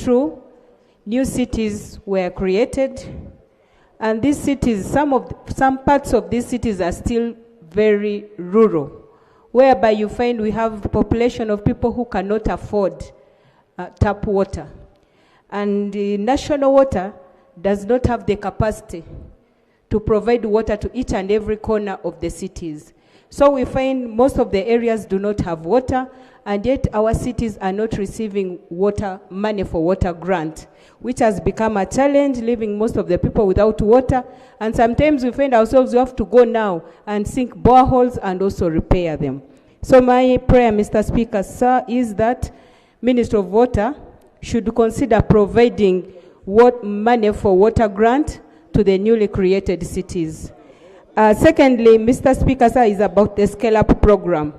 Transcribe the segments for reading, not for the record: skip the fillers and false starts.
true, new cities were created, and these cities, some parts of these cities are still very rural, whereby you find we have a population of people who cannot afford tap water. And national water does not have the capacity to provide water to each and every corner of the cities. So we find most of the areas do not have water, and yet our cities are not receiving water money for water grant, which has become a challenge, leaving most of the people without water. And sometimes we find ourselves we have to go now and sink boreholes and also repair them. So my prayer, Mr. Speaker, sir, is that Ministry of Water should consider providing money for water grant to the newly created cities. Secondly, Mr. Speaker, sir, is about the scale-up program.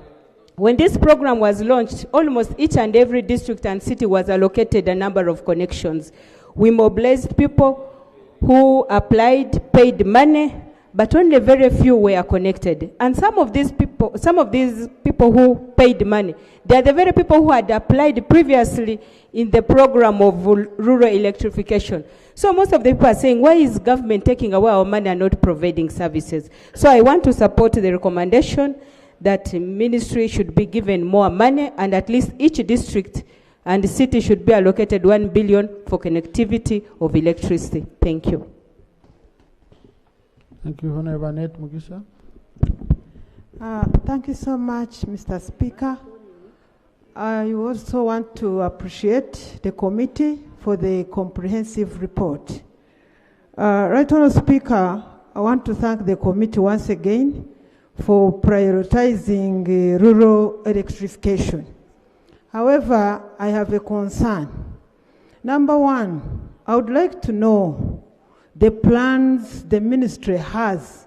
When this program was launched, almost each and every district and city was allocated a number of connections. We mobilized people who applied, paid money, but only very few were connected. And some of these people who paid money, they are the very people who had applied previously in the program of rural electrification. So most of the people are saying, why is government taking away our money and not providing services? So I want to support the recommendation that ministry should be given more money, and at least each district and city should be allocated 1 billion for connectivity of electricity. Thank you. Thank you, Honorable Annette Mugisha. Thank you so much, Mr. Speaker. I also want to appreciate the committee for the comprehensive report. Right Honorable Speaker, I want to thank the committee once again for prioritizing rural electrification. However, I have a concern. Number one, I would like to know the plans the ministry has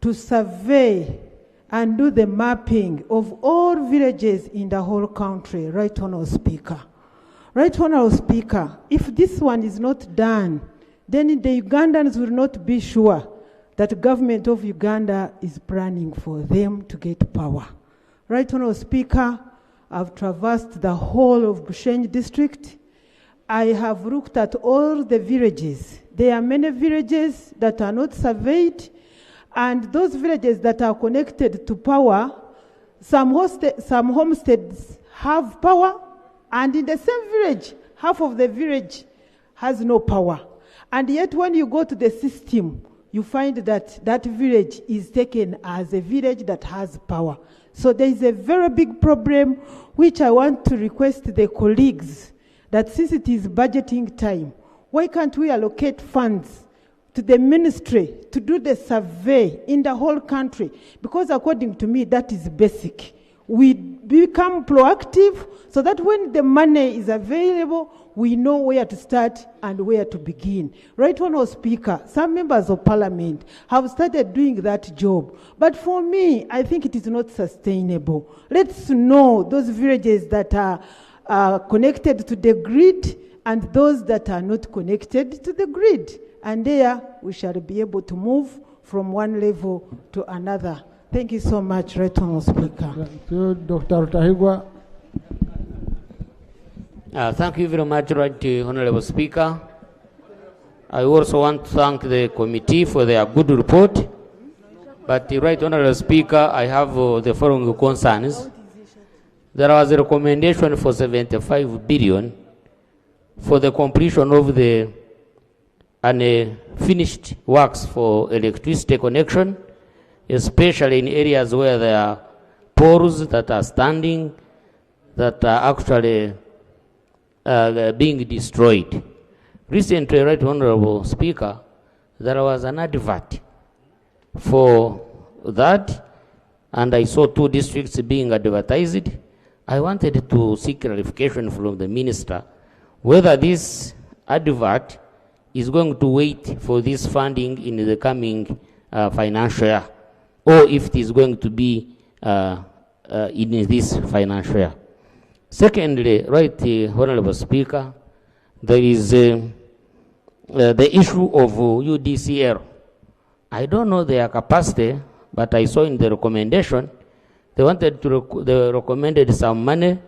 to survey and do the mapping of all villages in the whole country, Right Honorable Speaker. Right Honorable Speaker, if this one is not done, then the Ugandans will not be sure that the government of Uganda is planning for them to get power. Right Honorable Speaker, I've traversed the whole of Bushenyi district. I have looked at all the villages. There are many villages that are not surveyed, and those villages that are connected to power, some homesteads have power, and in the same village, half of the village has no power. And yet when you go to the system, you find that that village is taken as a village that has power. So there is a very big problem, which I want to request the colleagues that since it is budgeting time, why can't we allocate funds to the ministry to do the survey in the whole country? Because according to me, that is basic. We become proactive so that when the money is available, we know where to start and where to begin. Right Honorable Speaker, some members of parliament have started doing that job. But for me, I think it is not sustainable. Let's know those villages that are connected to the grid and those that are not connected to the grid. And there we shall be able to move from one level to another. Thank you so much, Right Honorable Speaker. Thank you, Dr. Tahigwa. Thank you very much, Right Honorable Speaker. I also want to thank the committee for their good report. But Right Honorable Speaker, I have the following concerns. There was a recommendation for 75 billion for the completion of the unfinished works for electricity connection, especially in areas where there are poles that are standing, that are actually being destroyed. Recently, Right Honorable Speaker, there was an advert for that, and I saw 2 districts being advertised. I wanted to seek clarification from the minister whether this advert is going to wait for this funding in the coming financial year, or if it is going to be in this financial year. Secondly, Right Honorable Speaker, there is the issue of UDCL. I don't know their capacity, but I saw in the recommendation, they wanted to, they recommended some money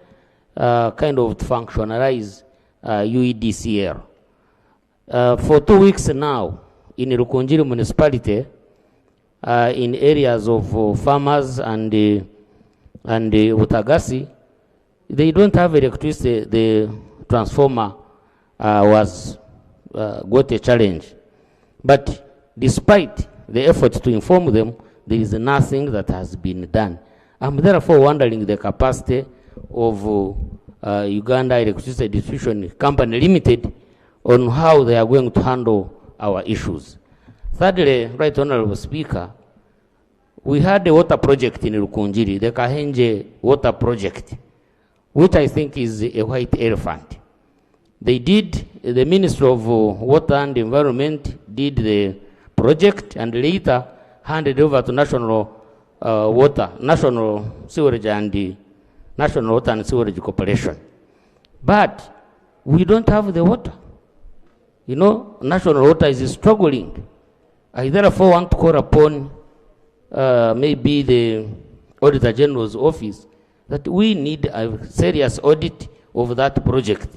kind of to functionalize UEDCL. For 2 weeks now, in Rukunjiri municipality, in areas of farmers and Utagasi, they don't have electricity. The transformer was got a challenge. But despite the effort to inform them, there is nothing that has been done. I'm therefore wondering the capacity of Uganda Electricity Distribution Company Limited on how they are going to handle our issues. Thirdly, Right Honorable Speaker, we had a water project in Rukunjiri, the Kahenje Water Project, which I think is a white elephant. They did, the Ministry of Water and Environment did the project and later handed over to National Sewerage and National Water and Sewerage Corporation. But we don't have the water. You know, National Water is struggling. I therefore want to call upon maybe the Auditor General's office that we need a serious audit of that project.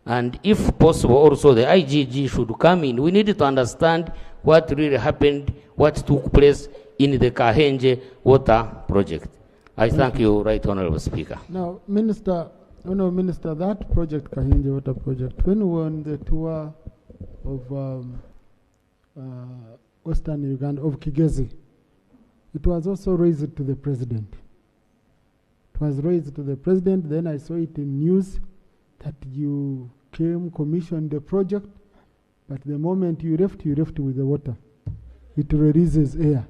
And if possible, also the IGG should come in. We need to understand what really happened, what took place in the Kahenje Water Project. I thank you, Right Honorable Speaker. Now, Honorable Minister, that project, Kahenje Water Project, when we were on the tour of Western Uganda, of Kigezi, it was also raised to the President. It was raised to the President, then I saw it in news that you came, commissioned the project, but the moment you left with the water. It releases air.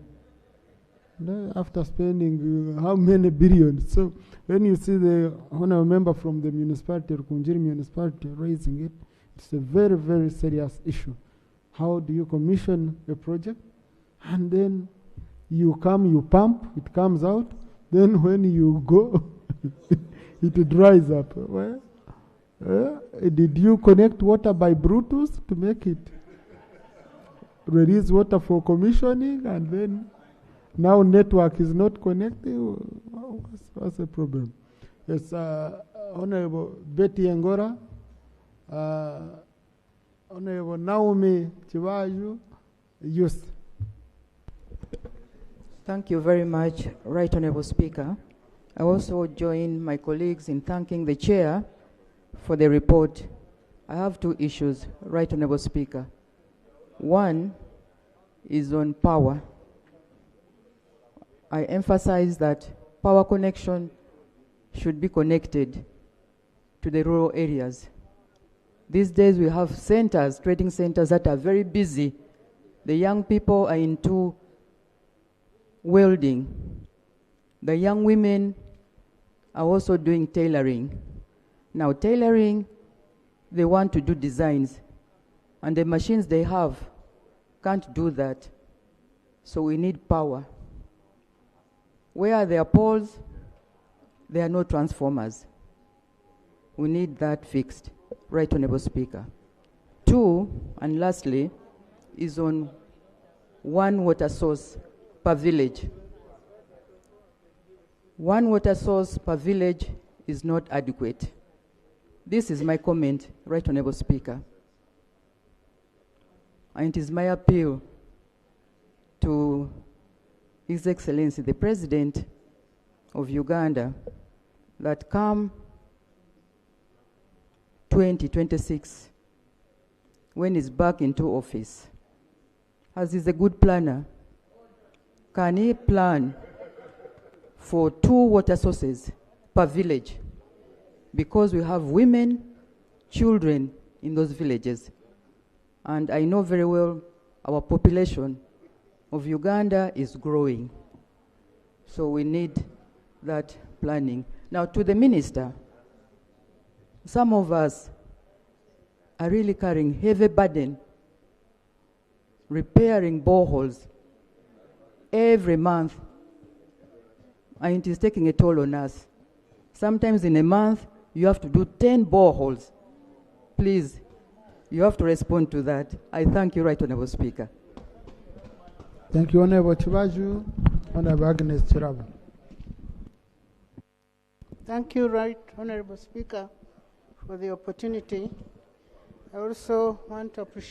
After spending how many billions? So when you see the honorable member from the municipality, Rukunjiri municipality, raising it, it's a very, very serious issue. How do you commission a project and then you come, you pump, it comes out, then when you go, it dries up. Well, did you connect water by Bluetooth to make it release water for commissioning, and then now network is not connected? What's the problem? Yes, Honorable Betty Engola, Honorable Naomi Chibaju, youth. Thank you very much, Right Honorable Speaker. I also join my colleagues in thanking the Chair for the report. I have two issues, Right Honorable Speaker. One is on power. I emphasize that power connection should be connected to the rural areas. These days we have centers, trading centers that are very busy. The young people are into welding. The young women are also doing tailoring. Now tailoring, they want to do designs, and the machines they have can't do that. So we need power. Where there are poles, there are no transformers. We need that fixed, Right Honorable Speaker. Two, and lastly, is on one water source per village. One water source per village is not adequate. This is my comment, Right Honorable Speaker. And it is my appeal to His Excellency, the President of Uganda, that come 2026, when he's back into office, as he's a good planner, can he plan for 2 water sources per village? Because we have women, children in those villages. And I know very well our population of Uganda is growing. So we need that planning. Now to the Minister, some of us are really carrying heavy burden, repairing boreholes every month, and it is taking a toll on us. Sometimes in a month, you have to do 10 boreholes. Please, you have to respond to that. I thank you, Right Honorable Speaker. Thank you, Honorable Chibaju. Honorable Agnes Chiraba. Thank you, Right Honorable Speaker, for the opportunity I also want to appreciate